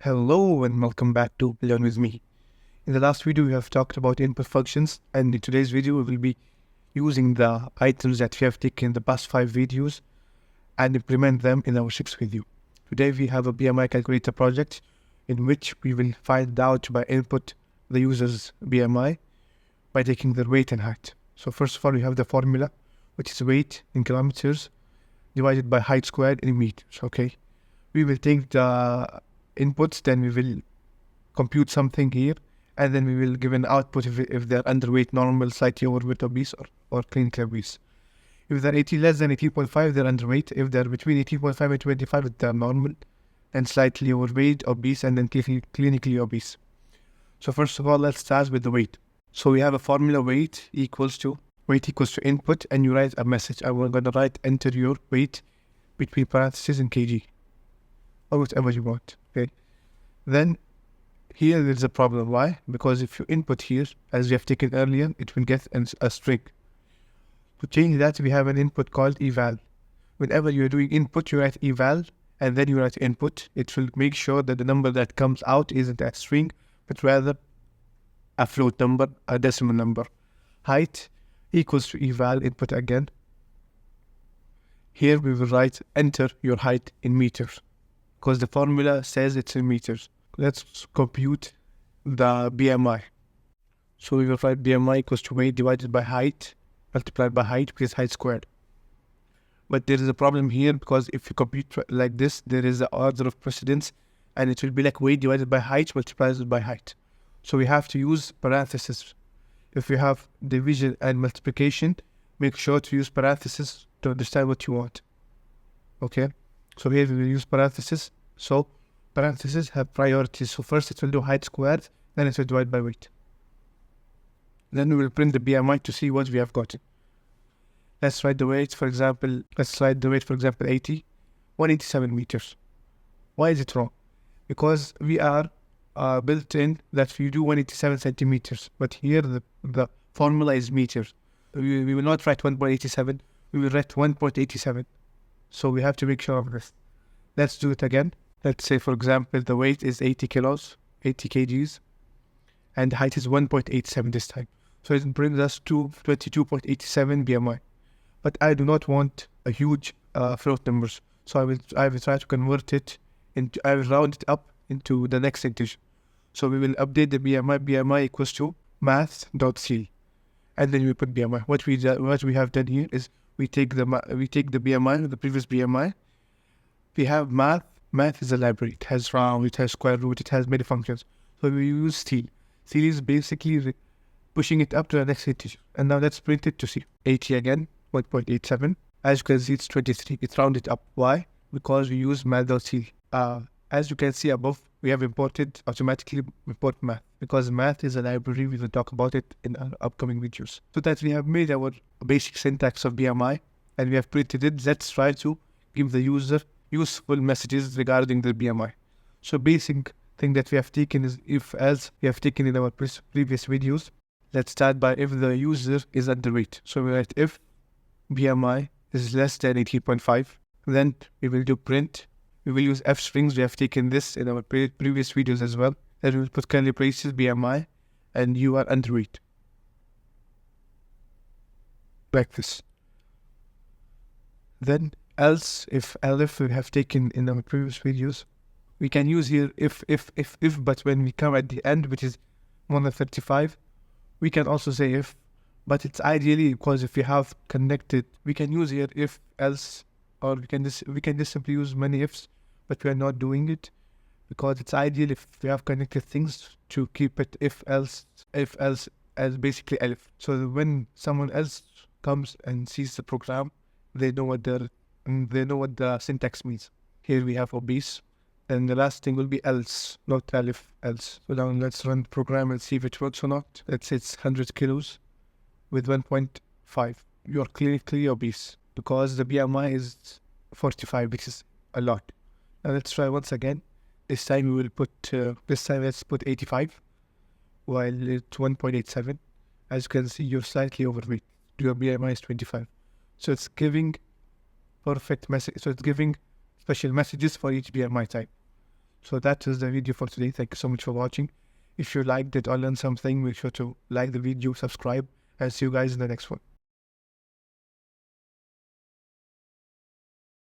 Hello and welcome back to Learn With Me. In the last video, we have talked about input functions, and in today's video, we will be using the items that we have taken in the past 5 videos and implement them in our 6th video. Today, we have a BMI calculator project in which we will find out by input the user's BMI by taking their weight and height. So first of all, we have the formula, which is weight in kilometers divided by height squared in meters, okay? We will take the inputs, then we will compute something here, and then we will give an output if they're underweight, normal, slightly overweight, obese, or clinically obese. If they're 80 less than 18.5, they're underweight. If they're between 18.5 and 25, they're normal and slightly overweight, obese, and then clinically obese. So first of all, let's start with the weight. So we have a formula weight equals to input, and you write a message. I'm going to write enter your weight between parentheses and kg, or whatever you want, okay? Then here there's a problem. Why? Because if you input here, as we have taken earlier, it will get a string. To change that, we have an input called eval. Whenever you're doing input, you write eval, and then you write input. It will make sure that the number that comes out isn't a string, but rather a float number, a decimal number. Height equals to eval input again. Here we will write enter your height in meters, because the formula says it's in meters. Let's compute the BMI. So we will write BMI equals to weight divided by height multiplied by height, because height squared. But there is a problem here, because if you compute like this, there is an order of precedence, and it will be like weight divided by height multiplied by height. So we have to use parentheses. If you have division and multiplication, make sure to use parentheses to understand what you want. Okay? So here we will use parentheses. So parentheses have priorities. So first it will do height squared, then it will divide by weight. Then we will print the BMI to see what we have gotten. Let's write the weight, for example, 80, 187 meters. Why is it wrong? Because we are built in that we do 187 centimeters, but here the formula is meters. We will not write 1.87, we will write 1.87. So we have to make sure of this. Let's do it again. Let's say, for example, the weight is 80 kgs, and height is 1.87 this time. So it brings us to 22.87 BMI. But I do not want a huge float numbers. So I will try to convert it into, I will round it up into the next integer. So we will update the BMI equals to math.ceil, and then we put BMI. What we have done here is we take the BMI, the previous BMI. We have math. Math is a library. It has round, it has square root, it has many functions. So we use ceil. Ceil is basically pushing it up to the next integer. And now let's print it to see. 80 again, 1.87. As you can see, it's 23. It's rounded up. Why? Because we use math.ceil. As you can see above, we have automatically import math, because math is a library. We will talk about it in our upcoming videos. So that we have made our basic syntax of BMI, and we have printed it. Let's try to give the user useful messages regarding the BMI. So basic thing that we have taken is if, as we have taken in our previous videos. Let's start by if the user is underweight. So we write if BMI is less than 18.5. Then we will do print. We will use F strings. We have taken this in our previous videos as well. Then we will put curly braces BMI, and you are underweight. Like this. Then else, if elif we have taken in our previous videos, we can use here if, but when we come at the end, which is more than 35, we can also say if, but it's ideally, because if we have connected, we can use here if, else, or we can just simply use many ifs, but we are not doing it, because it's ideal if we have connected things to keep it if else as basically elif. So when someone else comes and sees the program, they know what the syntax means. Here we have obese, and the last thing will be else, not elif, else. So now let's run the program and see if it works or not. Let's say it's 100 kilos with 1.5. You're clinically obese, because the BMI is 45, which is a lot. Now let's try once again. This time we will put, let's put 85, while it's 1.87. As you can see, you're slightly overweight. Your BMI is 25. So it's giving perfect message. So it's giving special messages for each BMI type. So that is the video for today. Thank you so much for watching. If you liked it or learned something, make sure to like the video, subscribe, and see you guys in the next one.